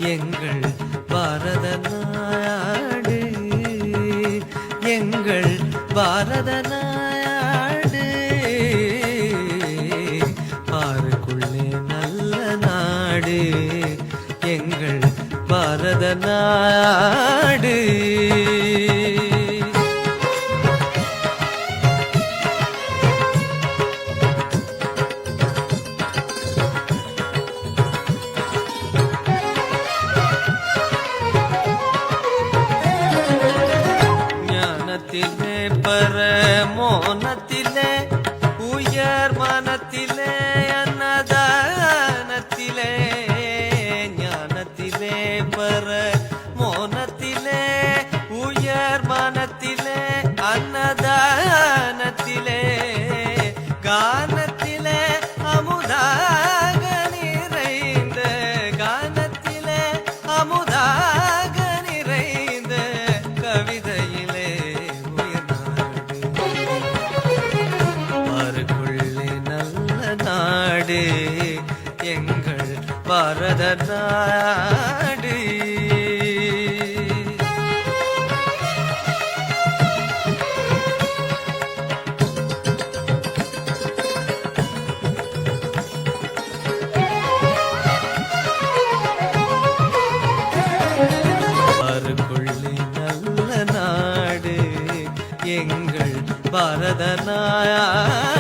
எங்கள் பாரத நாடு, எங்கள் பாரத நாடு, பாருக்குள்ளே நல்ல நாடு, எங்கள் பாரத நாடு. மோனத்திலே உயர் மனத்திலே அன்னதானத்திலே, ஞானத்திலே பர மோனத்திலே உயர் மனத்திலே அன்னதானத்திலே, கானத்திலே அமுதாக நிறைந்த, கானத்திலே அமுதாக நிறைந்த கவிதையிலே நாடு, எங்கள் பாரத நாடு. பாருக்குள்ளே நல்ல நாடு, எங்கள் பாரத நாடு.